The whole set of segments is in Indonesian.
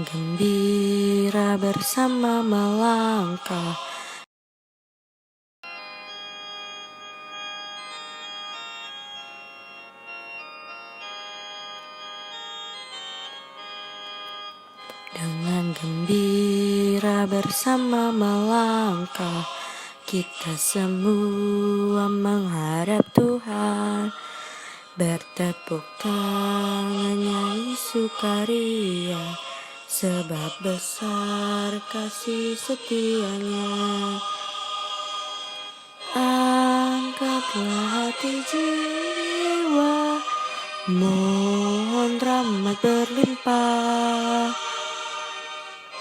Dengan gembira bersama melangkah. Dengan gembira bersama melangkah, kita semua menghadap Tuhan. Bertepuk tangan nyanyi sukaria, sebab besar kasih setianya. Angkatlah hati jiwa, mohon rahmat berlimpah,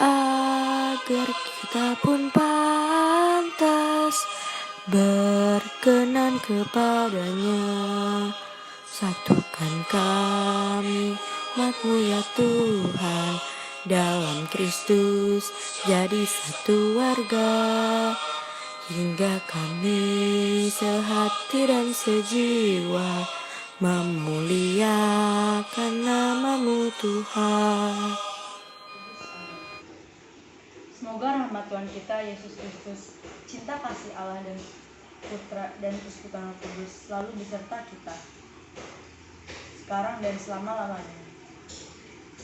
agar kita pun pantas berkenan kepadanya. Satukan kami, umat-Mu ya Tuhan, dalam Kristus jadi satu warga, hingga kami sehati dan sejiwa memuliakan nama-Mu Tuhan. Semoga rahmat Tuhan kita Yesus Kristus, cinta kasih Allah dan Putra dan persekutuan Roh Kudus selalu beserta kita, sekarang dan selama-lamanya.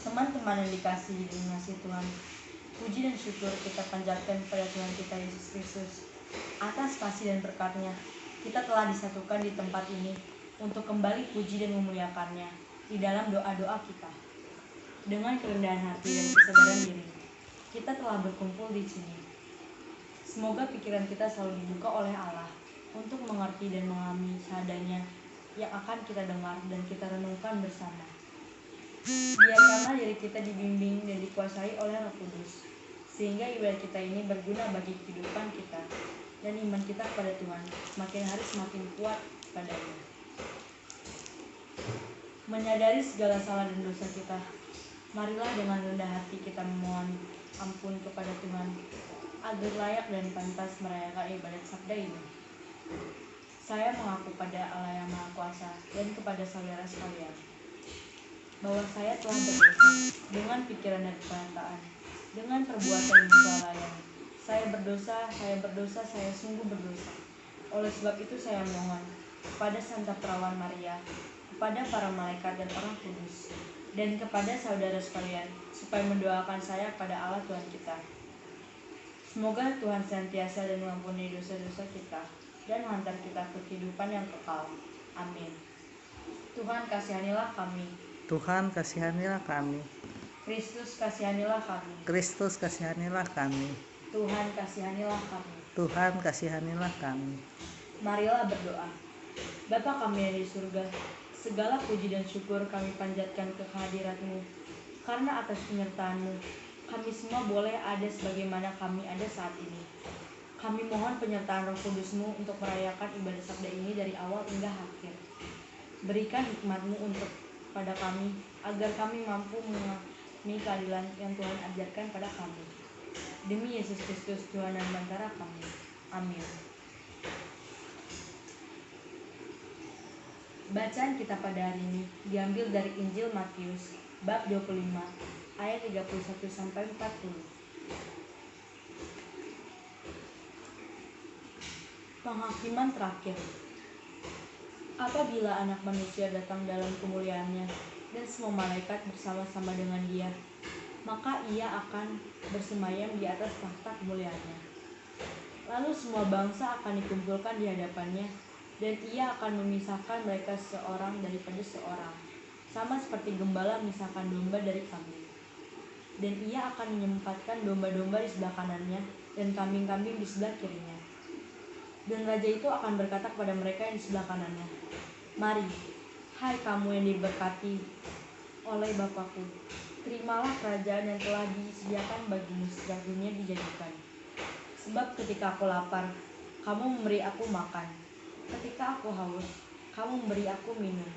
Teman-teman yang dikasihi dan mengasihi Tuhan, puji dan syukur kita panjatkan kepada Tuhan kita Yesus Kristus. Atas kasih dan berkat-Nya, kita telah disatukan di tempat ini untuk kembali puji dan memuliakannya di dalam doa-doa kita. Dengan kerendahan hati dan kesadaran diri, kita telah berkumpul di sini. Semoga pikiran kita selalu dibuka oleh Allah untuk mengerti dan memahami sabdanya yang akan kita dengar dan kita renungkan bersama. Biarkanlah diri kita dibimbing dan dikuasai oleh Roh Kudus, sehingga ibadah kita ini berguna bagi kehidupan kita dan iman kita kepada Tuhan semakin hari semakin kuat padanya. Menyadari segala salah dan dosa kita, marilah dengan rendah hati kita memohon ampun kepada Tuhan agar layak dan pantas merayakan ibadat sabda ini. Saya mengaku pada Allah yang Maha Kuasa dan kepada saudara sekalian bahwa saya telah berdosa dengan pikiran dan perkataan, dengan perbuatan dan kelalaian. Saya berdosa, saya sungguh berdosa. Oleh sebab itu saya mohon kepada Santa Perawan Maria, kepada para malaikat dan orang kudus, dan kepada saudara sekalian, supaya mendoakan saya kepada Allah Tuhan kita. Semoga Tuhan senantiasa dan mengampuni dosa-dosa kita dan menghantar kita ke kehidupan yang kekal. Amin. Tuhan kasihanilah kami. Tuhan kasihanilah kami. Kristus kasihanilah kami. Kristus kasihanilah kami. Tuhan kasihanilah kami. Tuhan kasihanilah kami. Marilah berdoa. Bapa kami yang di surga, segala puji dan syukur kami panjatkan ke kehadirat-Mu, karena atas penyertaan-Mu kami semua boleh ada sebagaimana kami ada saat ini. Kami mohon penyertaan Roh Kudus-Mu untuk merayakan ibadah sabda ini dari awal hingga akhir. Berikan hikmat-Mu untuk pada kami, agar kami mampu memahami keadilan yang Tuhan ajarkan pada kami. Demi Yesus Kristus Tuhan dan Bantara kami. Amin. Bacaan kita pada hari ini diambil dari Injil Matius bab 25 ayat 31 sampai 40. Penghakiman terakhir. Apabila Anak Manusia datang dalam kemuliaannya dan semua malaikat bersama-sama dengan Dia, maka Ia akan bersemayam di atas tahta kemuliaannya. Lalu semua bangsa akan dikumpulkan di hadapannya, dan Ia akan memisahkan mereka seorang daripada seorang, sama seperti gembala memisahkan domba dari kambing. Dan Ia akan menyempatkan domba-domba di sebelah kanannya dan kambing-kambing di sebelah kirinya. Dan Raja itu akan berkata kepada mereka yang di sebelah kanannya, "Mari, hai kamu yang diberkati oleh Bapa-Ku, terimalah kerajaan yang telah disediakan bagimu sejak dunia dijadikan. Sebab ketika aku lapar, kamu memberi aku makan. Ketika aku haus, kamu memberi aku minum.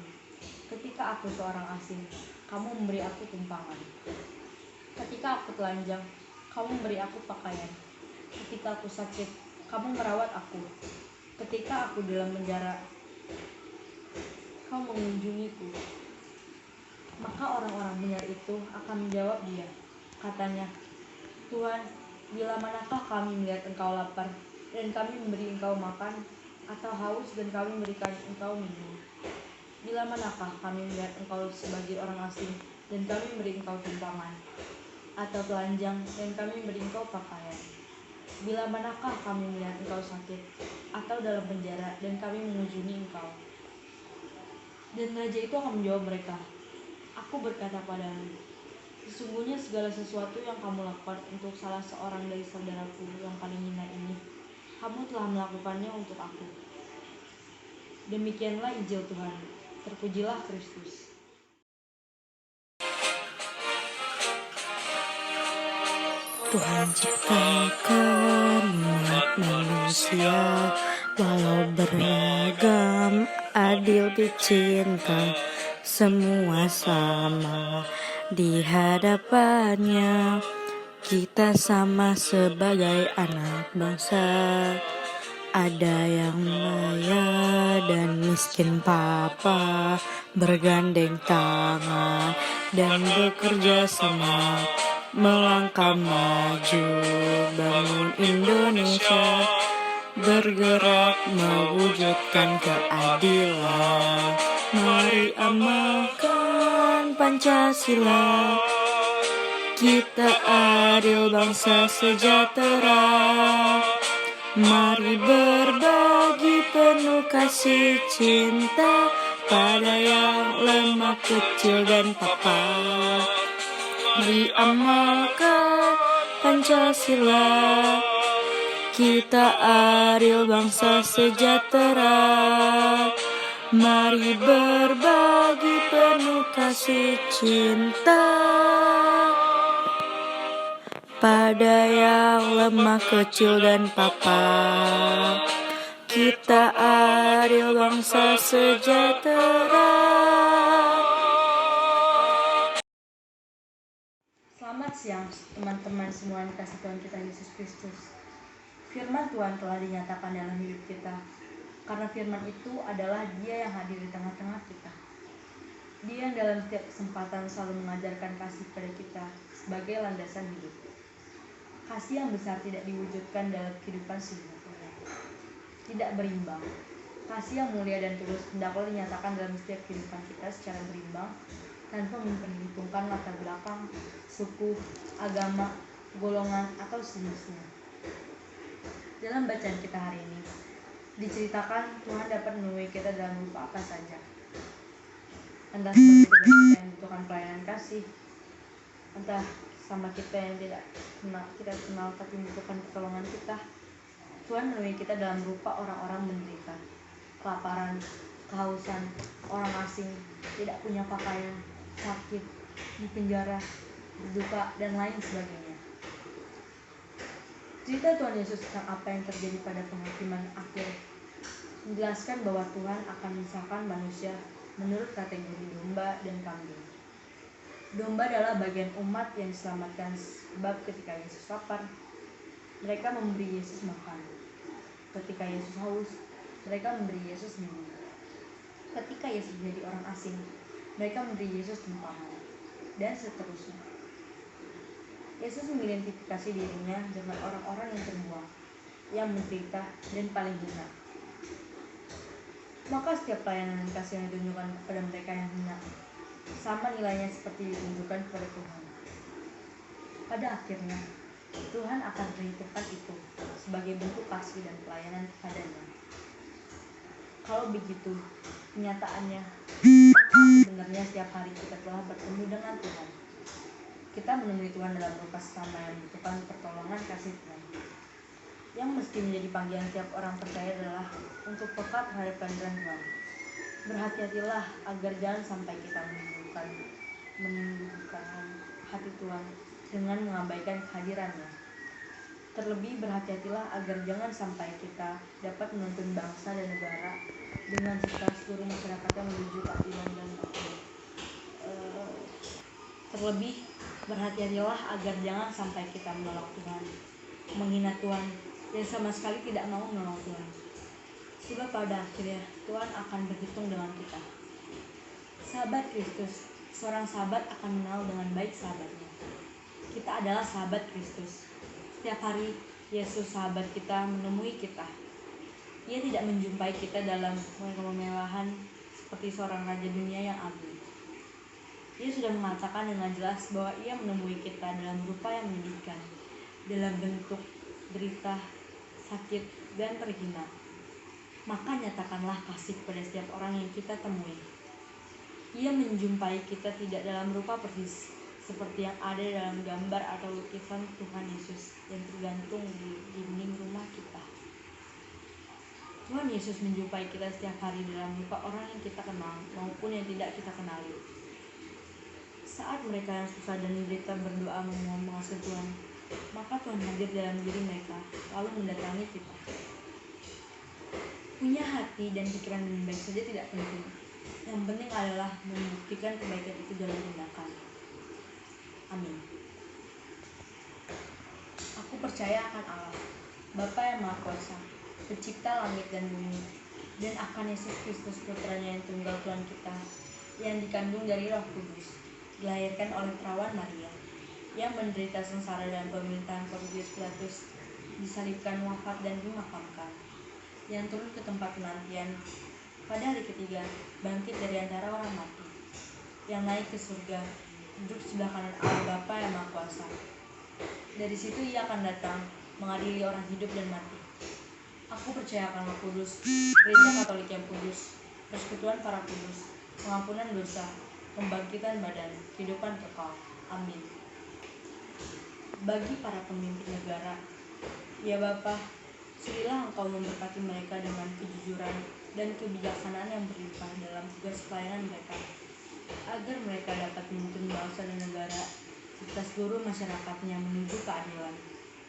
Ketika aku seorang asing, kamu memberi aku tumpangan. Ketika aku telanjang, kamu memberi aku pakaian. Ketika aku sakit, kamu merawat aku. Ketika aku dalam penjara, kau mengunjungiku." Maka orang-orang benar itu akan menjawab Dia, Katanya, Tuhan, bila manakah kami melihat Engkau lapar, dan kami memberi Engkau makan, atau haus dan kami memberikan Engkau minum? Bila manakah kami melihat Engkau sebagai orang asing, dan kami memberi Engkau tumpangan, atau telanjang, dan kami memberi Engkau pakaian? Bila manakah kami melihat Engkau sakit, atau dalam penjara, dan kami mengunjungi Engkau? Dan raja itu akan menjawab mereka, Aku berkata padamu, sesungguhnya segala sesuatu yang kamu lakukan untuk salah seorang dari saudaraku yang paling hina ini, kamu telah melakukannya untuk aku. Demikianlah Injil Tuhan. Terpujilah Kristus. Tuhan ciptakan umat manusia, walau beragam, adil dicinta, semua sama di hadapannya. Kita sama sebagai anak bangsa. Ada yang kaya dan miskin papa, bergandeng tangan dan bekerja sama, melangkah maju, bangun Indonesia, bergerak mewujudkan keadilan. Mari amalkan Pancasila, kita adil bangsa sejahtera. Mari berbagi penuh kasih cinta pada yang lemah, kecil dan papa. Mari amalkan Pancasila, kita adil bangsa sejahtera. Mari berbagi penuh kasih cinta pada yang lemah, kecil dan papa. Kita adil bangsa sejahtera. Selamat siang teman-teman semua yang dikasihi Tuhan kita Yesus Kristus. Firman Tuhan telah dinyatakan dalam hidup kita, karena firman itu adalah Dia yang hadir di tengah-tengah kita. Dia yang dalam setiap kesempatan selalu mengajarkan kasih pada kita sebagai landasan hidup. Kasih yang besar tidak diwujudkan dalam kehidupan sehari-hari, tidak berimbang. Kasih yang mulia dan tulus hendaklah dinyatakan dalam setiap kehidupan kita secara berimbang, tanpa memperhitungkan latar belakang, suku, agama, golongan, atau sejenisnya. Dalam bacaan kita hari ini, diceritakan Tuhan dapat menemui kita dalam rupa apa saja. Entah seperti kita yang membutuhkan pelayanan kasih, entah sama kita yang tidak kita kenal tapi membutuhkan pertolongan kita. Tuhan menemui kita dalam rupa orang-orang menderita, kelaparan, kehausan, orang asing, tidak punya pakaian, sakit, di penjara, berduka, dan lain sebagainya. Cerita Tuhan Yesus tentang apa yang terjadi pada penghakiman akhir menjelaskan bahwa Tuhan akan memisahkan manusia menurut kategori domba dan kambing. Domba adalah bagian umat yang diselamatkan, sebab ketika Yesus lapar, mereka memberi Yesus makan. Ketika Yesus haus, mereka memberi Yesus minum. Ketika Yesus menjadi orang asing, mereka memberi Yesus tumpangan, dan seterusnya. Yesus mengidentifikasi dirinya dengan orang-orang yang terbuang, yang menderita, dan paling hina. Maka setiap pelayanan dan kasih yang ditunjukkan kepada mereka yang hina sama nilainya seperti ditunjukkan kepada Tuhan. Pada akhirnya, Tuhan akan perhitungkan itu sebagai bentuk kasih dan pelayanan kepadanya. Kalau begitu, kenyataannya, sebenarnya setiap hari kita telah bertemu dengan Tuhan. Kita menemui Tuhan dalam rupa sesama yang membutuhkan pertolongan kasih Tuhan. Yang mesti menjadi panggilan setiap orang percaya adalah untuk peka terhadap kehadiran Tuhan. Berhati-hatilah agar jangan sampai kita menundukkan hati Tuhan dengan mengabaikan kehadirannya. Terlebih berhati-hatilah agar jangan sampai kita dapat menuntun bangsa dan negara dengan serta seluruh masyarakatnya menuju keadilan dan makmur. Terlebih berhati-hatilah agar jangan sampai kita menolak Tuhan, menghina Tuhan, dan sama sekali tidak mau menolong Tuhan. Sebab pada akhirnya Tuhan akan berhitung dengan kita. Sahabat Kristus, seorang sahabat akan mengenal dengan baik sahabatnya. Kita adalah sahabat Kristus. Setiap hari Yesus sahabat kita menemui kita. Ia tidak menjumpai kita dalam kemewahan seperti seorang raja dunia yang agung. Ia sudah mengatakan dengan jelas bahwa ia menemui kita dalam rupa yang menyedihkan, dalam bentuk derita, sakit, dan terhina. Maka nyatakanlah kasih kepada setiap orang yang kita temui. Ia menjumpai kita tidak dalam rupa persis seperti yang ada dalam gambar atau lukisan Tuhan Yesus yang tergantung di dinding rumah kita. Tuhan Yesus menjumpai kita setiap hari dalam rupa orang yang kita kenal maupun yang tidak kita kenali. Saat mereka yang susah dan menderita berdoa memohon pengasih Tuhan, maka Tuhan hadir dalam diri mereka, lalu mendatangi kita. Punya hati dan pikiran yang baik saja tidak penting. Yang penting adalah membuktikan kebaikan itu dalam tindakan. Amin. Aku percaya akan Allah, Bapa yang Maha Kuasa, Pencipta langit dan bumi, dan akan Yesus Kristus Putranya yang tunggal Tuhan kita, yang dikandung dari Roh Kudus, dilahirkan oleh perawan Maria, yang menderita sengsara dalam pemerintahan Pontius Pilatus, disalibkan, wafat, dan dimakamkan, yang turun ke tempat penantian, pada hari ketiga bangkit dari antara orang mati, yang naik ke surga, duduk sebelah kanan Allah Bapa yang Maha Kuasa. Dari situ ia akan datang mengadili orang hidup dan mati. Aku percaya akan Roh Kudus, Gereja Katolik yang kudus, persekutuan para kudus, pengampunan dosa, pembangkitan badan, kehidupan kekal. Amin. Bagi para pemimpin negara, ya Bapa, sudilah Engkau memberkati mereka dengan kejujuran dan kebijaksanaan yang berlimpah dalam tugas pelayanan mereka, agar mereka dapat memimpin bangsa dan negara serta seluruh masyarakatnya menuju keadilan,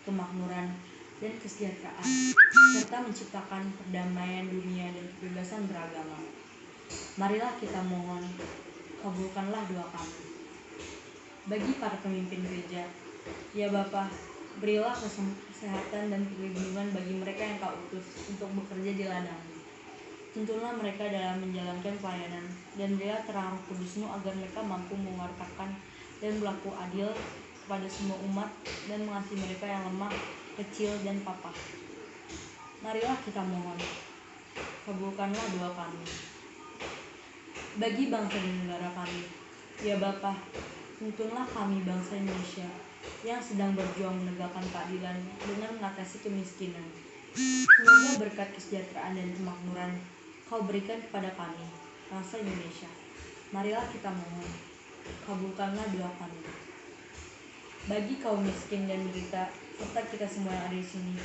kemakmuran, dan kesejahteraan, serta menciptakan perdamaian dunia dan kebebasan beragama. Marilah kita mohon, kabulkanlah doa kami. Bagi para pemimpin gereja, ya Bapa, berilah kesehatan dan perlindungan bagi mereka yang Kau utus untuk bekerja di ladang. Tuntunlah mereka dalam menjalankan pelayanan, dan berilah terang Kudus-Mu agar mereka mampu mewartakan dan berlaku adil kepada semua umat dan mengasihi mereka yang lemah, kecil, dan papa. Marilah kita mohon, kabulkanlah doa kami. Bagi bangsa dan negara kami, ya Bapa, tuntunlah kami bangsa Indonesia yang sedang berjuang menegakkan keadilan dengan mengatasi kemiskinan. Semoga berkat kesejahteraan dan kemakmuran Kau berikan kepada kami, bangsa Indonesia. Marilah kita mohon, kabulkanlah doa kami. Bagi kaum miskin dan menderita, serta kita semua yang ada di sini,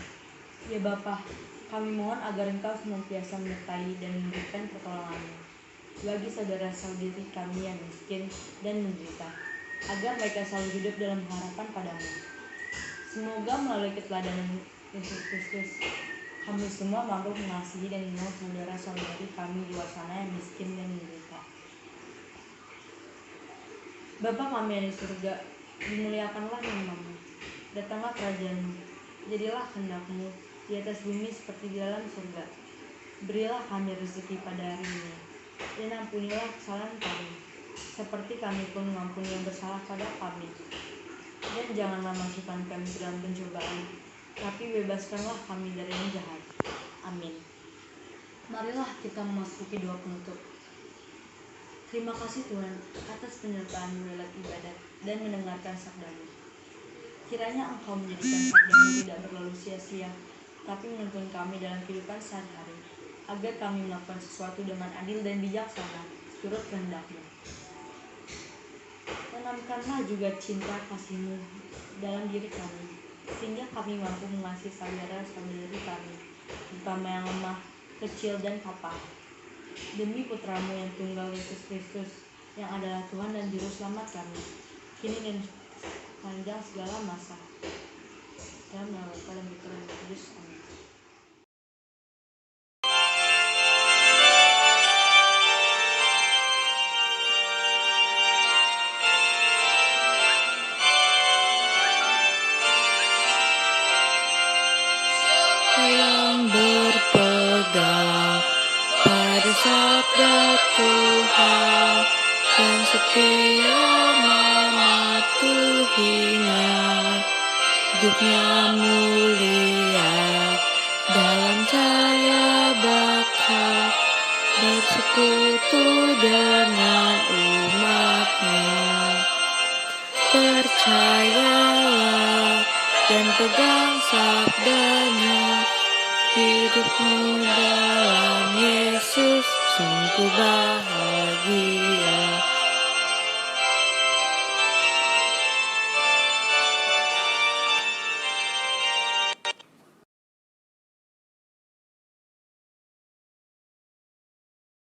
ya Bapa, kami mohon agar Engkau senantiasa menyertai dan memberikan pertolongan-Mu bagi saudara-saudari kami yang miskin dan menderita, agar mereka selalu hidup dalam harapan padamu. Semoga melalui keteladanan Yesus Kristus, kami semua mampu mengasihi dan menolong saudara-saudari kami di luar sana yang miskin dan menderita. Bapa kami yang di surga, dimuliakanlah nama-Mu, datanglah kerajaan-Mu, jadilah kehendak-Mu di atas bumi seperti di dalam surga. Berilah kami rezeki pada hari ini, dan ampunilah kesalahan kami, seperti kami pun mengampuni yang bersalah pada kami. Dan janganlah masukkan kami ke dalam pencobaan, tapi bebaskanlah kami dari yang jahat. Amin. Marilah kita memasuki doa penutup. Terima kasih Tuhan atas penyertaan-Mu dalam ibadat dan mendengarkan sabda-Mu. Kiranya Engkau menjadikan sabda-Mu tidak berlalu sia-sia, tapi menuntun kami dalam kehidupan sehari-hari, agar kami melakukan sesuatu dengan adil dan bijaksana, turut kehendak-Mu. Tanamkanlah juga cinta kasih-Mu dalam diri kami, sehingga kami mampu mengasihi saudara-saudari kami, terutama yang lemah, kecil, dan papa. Demi Putra-Mu yang tunggal Yesus Kristus, yang adalah Tuhan dan Juru Selamat kami, kini dan sepanjang segala masa. Dalam nama Bapa dan Putra dan Roh Kudus. Amin. Yang berpegang pada sabda Tuhan dan setia menata mematuhinya. Hidupnya mulia dalam cahaya bakal bersekutu dengan umatnya. Percayalah dan pegang sabdanya, hidupmu dalam Yesus sungguh bahagia.